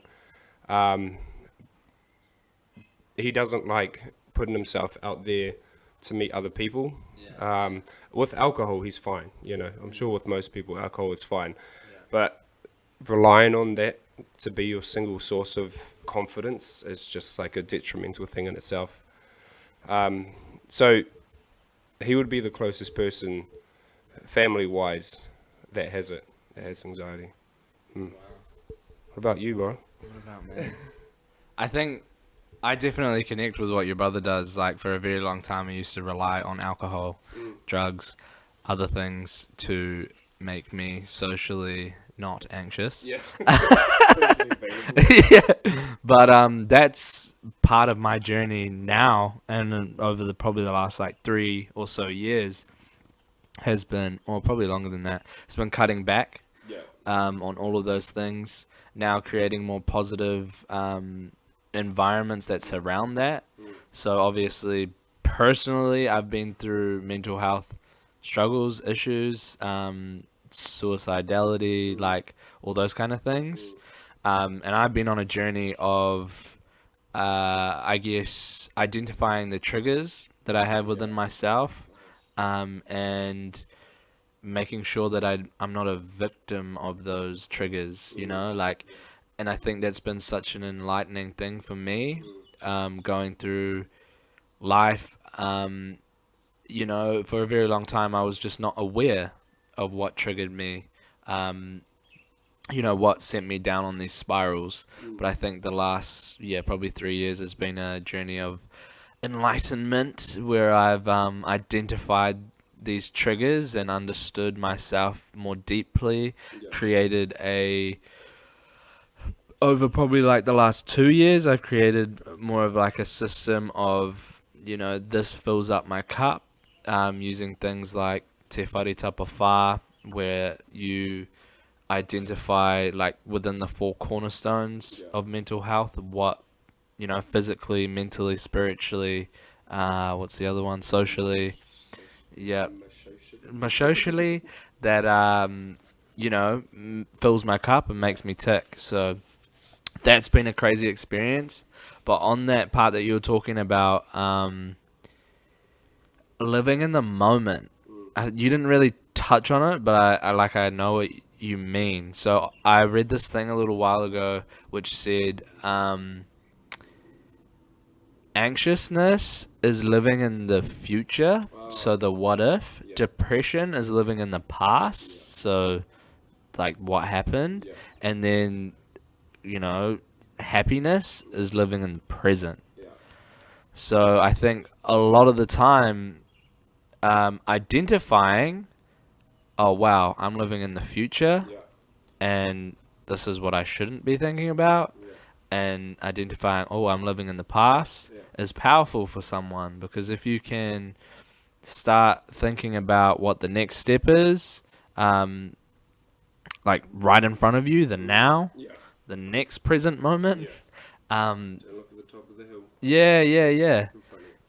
he doesn't like putting himself out there to meet other people. With alcohol, he's fine. You know, I'm sure with most people, alcohol is fine. But relying on that to be your single source of confidence is just like a detrimental thing in itself. So he would be the closest person, family-wise, that has it, that has anxiety. What about you, bro? What about me? I think I definitely connect with what your brother does. Like, for a very long time, I used to rely on alcohol, drugs, other things to make me socially not anxious. Yeah. Yeah. But that's part of my journey now, and over probably the last like 3 or so years has been, or probably longer than that, it's been cutting back on all of those things. Now creating more positive environments that surround that. So obviously, personally, I've been through mental health struggles, issues, suicidality, like all those kind of things. And I've been on a journey of, I guess, identifying the triggers that I have within myself, and making sure that I'm not a victim of those triggers, you know, like, and I think that's been such an enlightening thing for me, going through life. You know, for a very long time, I was just not aware of what triggered me, you know, what sent me down on these spirals. But I think the last, probably 3 years has been a journey of enlightenment where I've identified these triggers and understood myself more deeply, created over probably like the last 2 years, I've created more of like a system of, you know, this fills up my cup, using things like Te Whare Tapa Whā, where you identify like within the 4 cornerstones of mental health, what, you know, physically, mentally, spiritually, what's the other one? Socially. Yeah. Socially, that, you know, fills my cup and makes me tick. So that's been a crazy experience. But on that part that you were talking about, living in the moment, you didn't really touch on it, but I know what you mean. So I read this thing a little while ago which said, anxiousness is living in the future, so the what if. Depression is living in the past, so like what happened. And then, you know, happiness is living in the present. So I think a lot of the time, identifying, oh wow, I'm living in the future, and this is what I shouldn't be thinking about, and identifying, oh, I'm living in the past, is powerful for someone, because if you can start thinking about what the next step is, like right in front of you, the now, the next present moment, look at the top of the hill.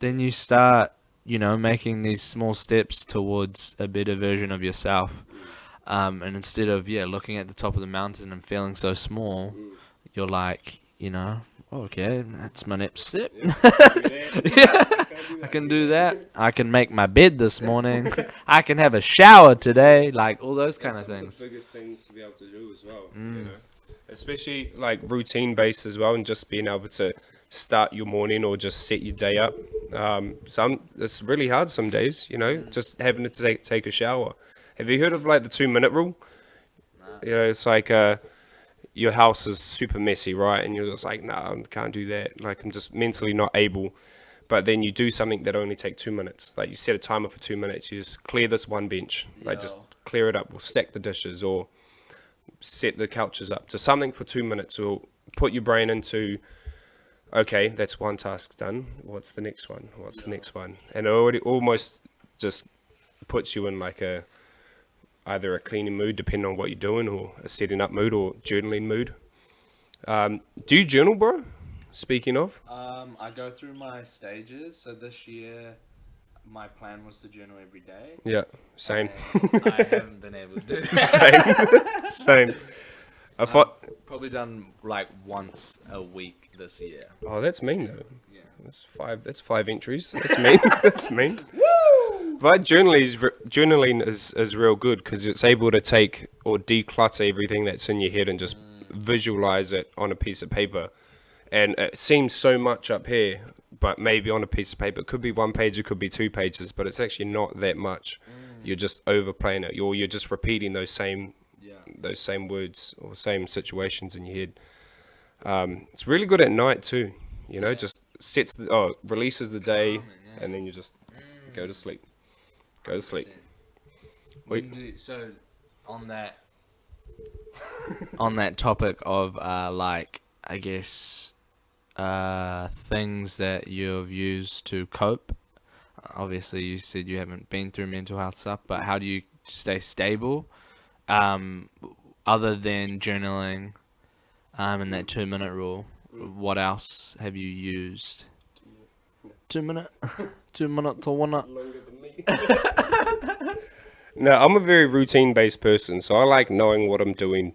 then you start, you know, making these small steps towards a better version of yourself. And instead of, looking at the top of the mountain and feeling so small, you're like, you know, okay, that's my next step. I can do that. I can make my bed this morning. I can have a shower today. Like all those kind of things. The biggest things to be able to do as well, you know, especially like routine based as well, and just being able to start your morning or just set your day up. It's really hard some days, you know, just having to take a shower. Have you heard of like the 2-minute rule? You know, it's like your house is super messy, right? And you're just like, nah, I can't do that. Like, I'm just mentally not able. But then you do something that only take 2 minutes. Like, you set a timer for 2 minutes. You just clear this one bench. Like, just clear it up, or stack the dishes, or set the couches up to something for 2 minutes, or put your brain into, okay, that's one task done. What's the next one? What's the next one? And it already almost just puts you in like either a cleaning mood, depending on what you're doing, or a setting up mood, or journaling mood. Do you journal, bro? Speaking of. I go through my stages. So this year, my plan was to journal every day. Yeah, same. I haven't been able to do that. Same. I've probably done like once a week this year. Oh, that's mean though. Yeah. That's 5 entries. That's mean. That's mean. But journaling is real good, because it's able to take or declutter everything that's in your head and just visualize it on a piece of paper. And it seems so much up here, but maybe on a piece of paper, it could be 1 page, it could be 2 pages, but it's actually not that much. You're just overplaying it, or you're just repeating those same words or same situations in your head. It's really good at night too, just releases the day, and then you just go to sleep. Go to sleep. So on that topic of I guess things that you've used to cope. Obviously, you said you haven't been through mental health stuff, but how do you stay stable? Other than journaling, and that 2-minute rule, what else have you used? 2 minute, 2 minute to 1 minute. Longer than me. No, I'm a very routine-based person, so I like knowing what I'm doing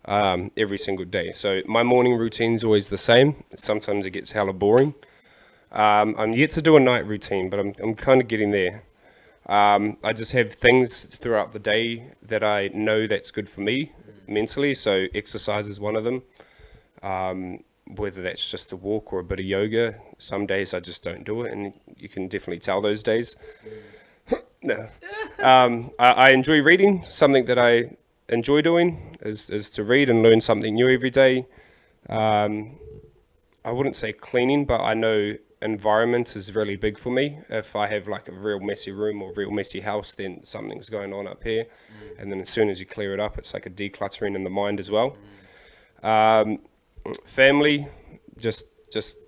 every single day. So my morning routine's always the same. Sometimes it gets hella boring. I'm yet to do a night routine, but I'm kind of getting there. I just have things throughout the day that I know that's good for me mentally. So exercise is one of them. Whether that's just a walk or a bit of yoga. Some days I just don't do it, and you can definitely tell those days. No. I enjoy reading. Something that I enjoy doing is to read and learn something new every day. I wouldn't say cleaning, but I know environment is really big for me. If I have like a real messy room or real messy house, then something's going on up here. And then as soon as you clear it up, it's like a decluttering in the mind as well. Family, just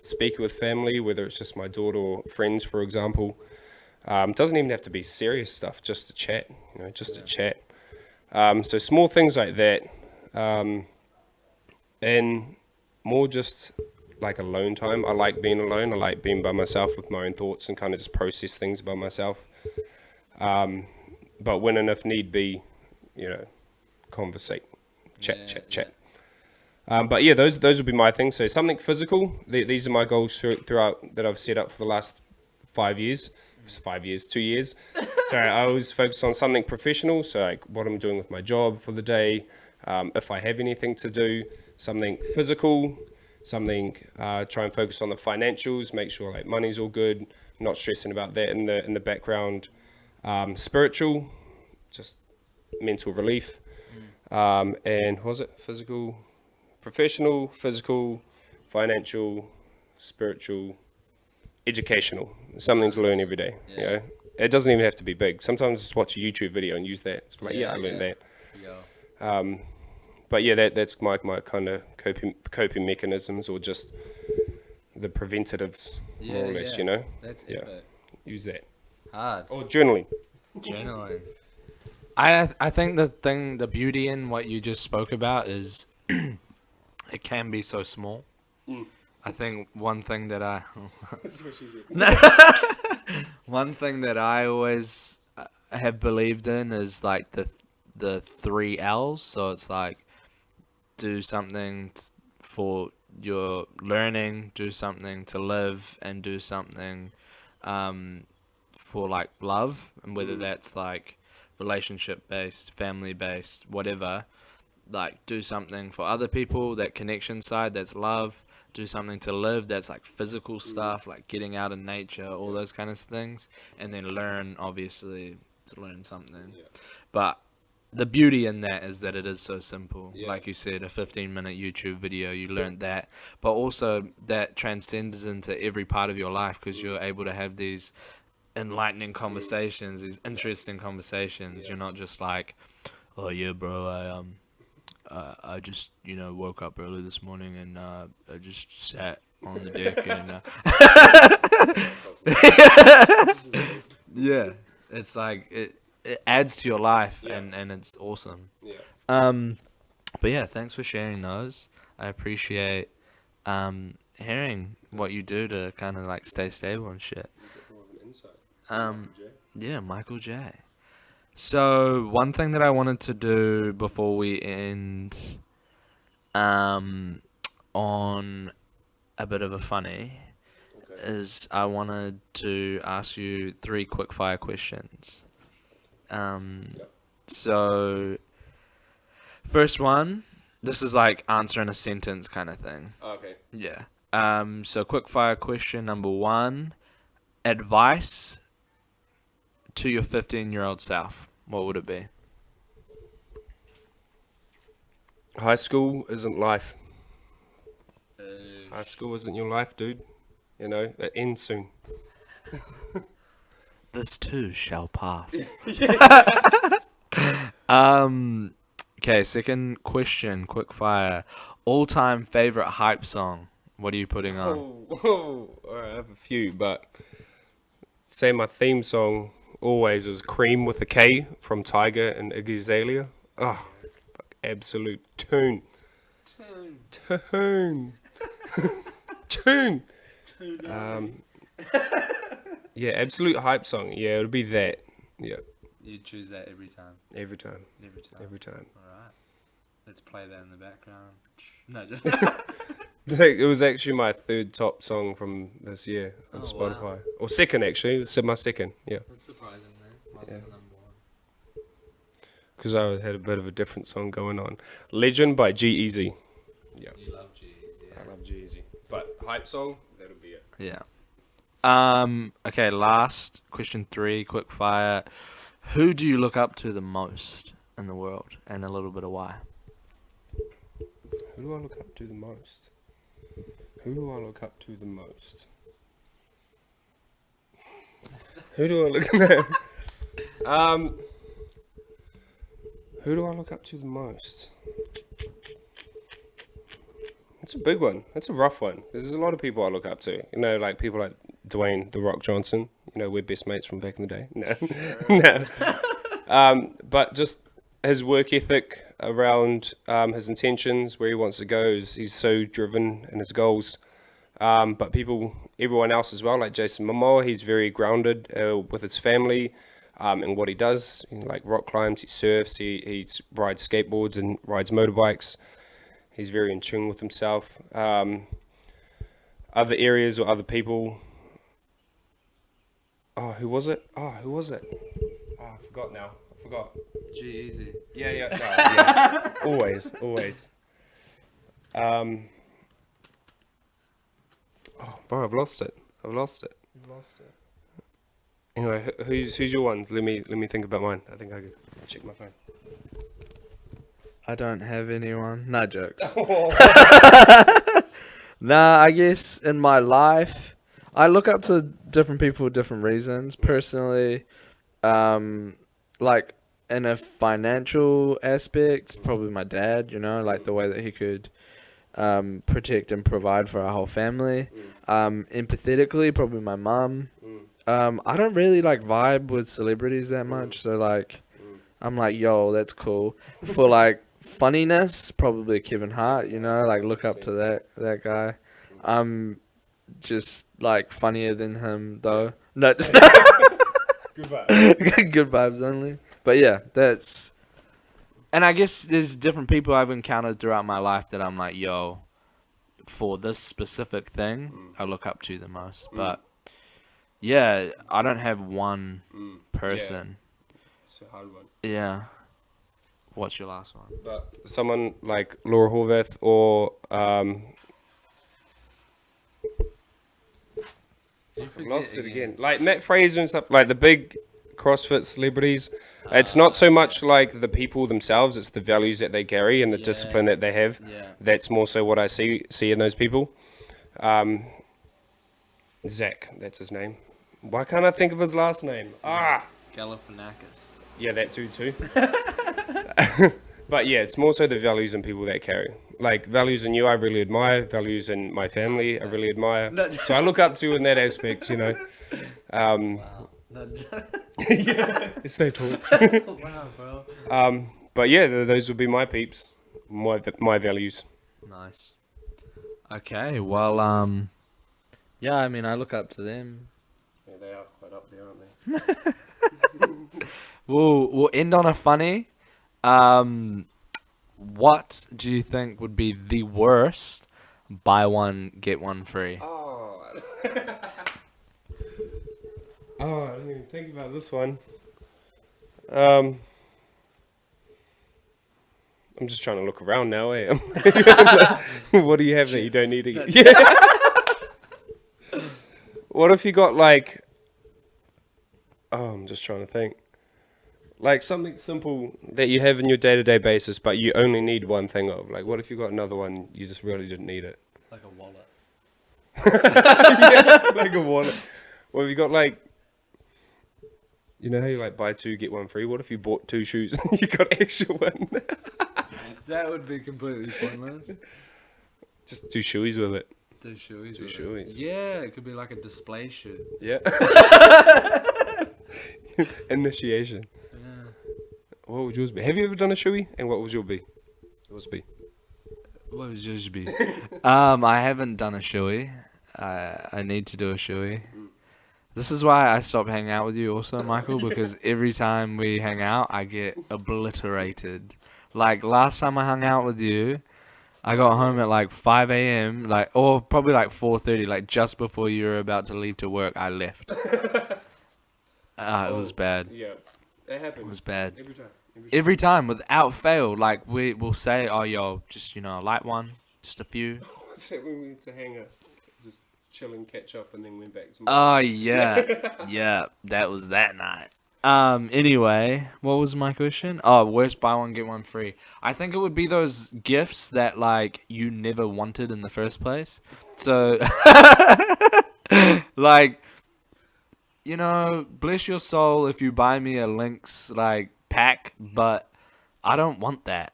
speak with family, whether it's just my daughter or friends, for example. Doesn't even have to be serious stuff, just to chat, to chat. So small things like that, and more just like alone time. I like being alone. I like being by myself with my own thoughts and kind of just process things by myself. But when and if need be, conversate, chat. But yeah, those would be my things. So something physical. These are my goals throughout that I've set up for the last 5 years. 5 years, 2 years. So I always focus on something professional. So like what I'm doing with my job for the day. If I have anything to do, something physical, something, try and focus on the financials, make sure like money's all good, not stressing about that in the background. Spiritual, just mental relief. And what was it? Physical, professional, physical, financial, spiritual, educational. Something to learn every day. It doesn't even have to be big. Sometimes just watch a YouTube video and use that. It's like, I learned that. But yeah, that's my kind of coping mechanisms, or just the preventatives, more or less. That's epic. Use that. Hard. Or journaling. I think the beauty in what you just spoke about is it can be so small. I think one thing that That's what she said. one thing that I always have believed in is like the 3 L's. So it's like do something for your learning, do something to live, and do something for like love, and whether that's like relationship based, family based, whatever. Like do something for other people, that connection side, that's love. Do something to live, that's like physical stuff, like getting out in nature, all those kind of things. And then learn, obviously, to learn something. But the beauty in that is that it is so simple. Like you said, a 15-minute YouTube video, you learned that. But also that transcends into every part of your life, because you're able to have these enlightening conversations, these interesting conversations. You're not just like, oh yeah, bro, I just woke up early this morning and I just sat on the deck and yeah, it's like it adds to your life and it's awesome. Yeah. But yeah, thanks for sharing those. I appreciate hearing what you do to kind of like stay stable and shit. Yeah, Michael J. So one thing that I wanted to do before we end on a bit of a funny is I wanted to ask you 3 quick fire questions. So first one, this is like answering a sentence kind of thing. Okay. Yeah. So quick fire question number 1, advice to your 15-year-old self. What would it be? High school isn't life. High school isn't your life, dude. It ends soon. This too shall pass. Okay, second question, quick fire. All-time favorite hype song. What are you putting on? I have a few, but say my theme song always is Cream with a K from Tiger and Iggy Azalea. Oh, absolute tune. Tune. Yeah, absolute hype song. Yeah, it'll be that. Yeah. You choose that every time. Every time. Every time. All right. Let's play that in the background. No, just. It was actually my 3rd top song from this year on Spotify. Wow. Or second, actually. It was my second. Yeah. That's surprising, man. Mine's the number 1. Because I had a bit of a different song going on. Legend by G-Eazy. Yeah. You love G-Eazy. I love G-Eazy. But hype song, that'll be it. Yeah. Okay, last question 3, quick fire. Who do you look up to the most in the world, and a little bit of why? Who do I look up to the most? Who do I look up to the most? Who do I look Who do I look up to the most? It's a big one. It's a rough one. There's a lot of people I look up to. Like people like Dwayne "The Rock" Johnson. We're best mates from back in the day. No. But just his work ethic around his intentions, where he wants to go, he's so driven in his goals. But everyone else as well, like Jason Momoa, he's very grounded with his family and what he does. Like rock climbs, he surfs, he rides skateboards and rides motorbikes. He's very in tune with himself. Other areas or other people. Who was it? I forgot now. G-Eazy. Yeah. Always. Bro, I've lost it. You've lost it. Anyway, who's your ones? Let me think about mine. I think I could check my phone. I don't have anyone. No jokes. Nah, I guess in my life, I look up to different people for different reasons. Personally, like in a financial aspect, probably my dad, like the way that he could protect and provide for our whole family. Empathetically, probably my mum. I don't really like vibe with celebrities that much, so like I'm like, yo, that's cool. For like funniness, probably Kevin Hart, like look up to that guy. I'm just like funnier than him though. No. Good vibes. Good vibes only. But yeah, and I guess there's different people I've encountered throughout my life that I'm like, yo, for this specific thing, I look up to the most. But yeah, I don't have one person. Yeah. It's a hard one. Yeah. What's your last one? But someone like Laura Horvath or I've lost it again. Like Matt Fraser and stuff, like the big CrossFit celebrities. It's not so much like the people themselves, it's the values that they carry and the discipline that they have. Yeah. That's more so what I see in those people. Zach, that's his name. Why can't I think of his last name? Galifianakis. Yeah, that too. But yeah, it's more so the values in people that carry. Like values in you, I really admire. Values in my family, I really admire. So I look up to you in that aspect, you know. Wow. Yeah, it's so tall. Wow, bro. But yeah, those would be my peeps, my values. Nice. Okay, well, yeah, I mean, I look up to them. Yeah, they are quite up there, aren't they? We'll end on a funny. What do you think would be the worst buy one get one free? Oh. Oh, I didn't even think about this one. I'm just trying to look around now, eh? What do you have that you don't need to get? Yeah. What if you got like... Oh, I'm just trying to think. Like something simple that you have in your day-to-day basis, but you only need one thing of. Like, what if you got another one, you just really didn't need it? Like a wallet. Yeah, like a wallet. Well, if you got like... You know how you like buy two, get one free? What if you bought two shoes and you got extra one? That would be completely pointless. Just two shoeies with it. Two shoeies. Two shoeies. Yeah, it could be like a display shoe. Yeah. Initiation. Yeah. What would yours be? Have you ever done a shoey? And what would yours be? What would yours be? I haven't done a shoey. I need to do a shoey. This is why I stopped hanging out with you also, Michael, because every time we hang out, I get obliterated. Like, last time I hung out with you, I got home at like 5 a.m., like, or probably like 4:30, like just before you were about to leave to work, I left. It was bad. Yeah, that happens. It was bad. Every time. Every time, without fail, like, we'll say, oh, yo, just, you know, a light one, just a few. What's that when we went to hang out? Just chill and catch up and then went back to Oh, yeah. Yeah, that was that night. Anyway, what was my question? Oh, worst buy one, get one free. I think it would be those gifts that, like, you never wanted in the first place. So, like, you know, bless your soul if you buy me a Lynx, like, pack, but I don't want that.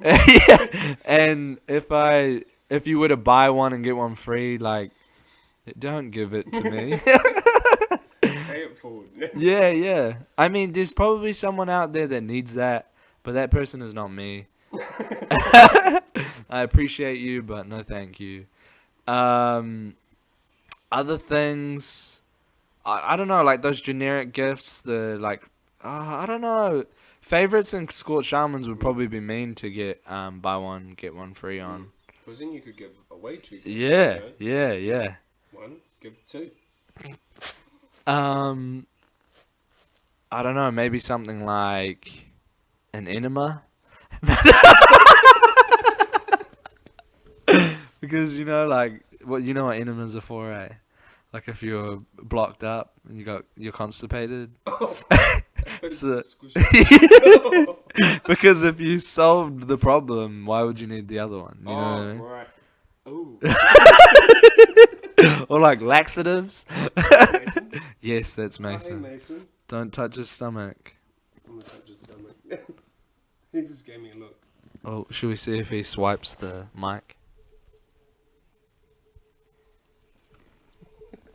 Yeah, and if you were to buy one and get one free, like, don't give it to me. Pay it forward. Yeah. I mean, there's probably someone out there that needs that, but that person is not me. I appreciate you, but no thank you. Other things, I don't know, like those generic gifts, I don't know. Favorites and scorched almonds would probably be mean to get buy one, get one free on. Because then you could give away two. Yeah. One, give two. I don't know, maybe something like an enema. Because, you know, like, what enemas are for, eh? Like if you're blocked up and you're constipated. So, because if you solved the problem, why would you need the other one? You know what I mean? Right. Ooh. Or like laxatives. Mason? Yes, that's Mason. Hey, Mason. Don't touch his stomach. I'm gonna touch his stomach. He just gave me a look. Oh, should we see if he swipes the mic?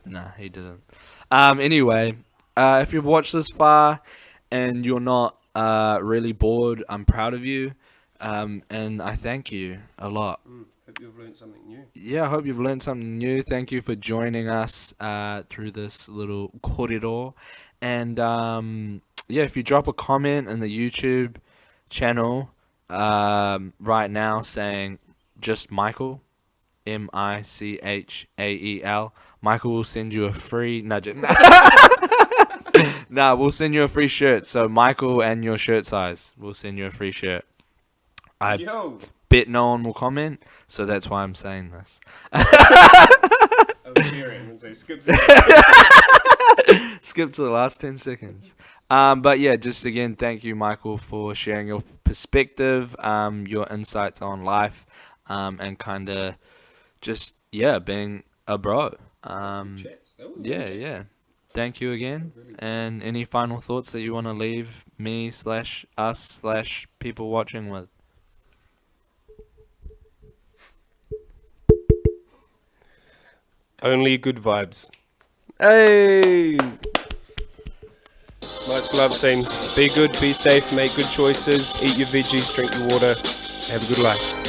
Nah, he didn't. Anyway, if you've watched this far and you're not really bored, I'm proud of you. And I thank you a lot. Hope you've learned something new. Yeah, I hope you've learned something new. Thank you for joining us through this little corridor. And yeah, if you drop a comment in the YouTube channel right now saying just Michael, Michael, Michael will send you a free nugget. Nah, we'll send you a free shirt. So Michael and your shirt size, we'll send you a free shirt. I bet no one will comment, so that's why I'm saying this. Skip to the last 10 seconds. But yeah, just again, thank you, Michael, for sharing your perspective, your insights on life, and kind of just, being a bro. Yeah. thank you again. And any final thoughts that you want to leave me / us / people watching with? Only good vibes. Hey! Much love, team. Be good, be safe, make good choices, eat your veggies, drink your water, have a good life.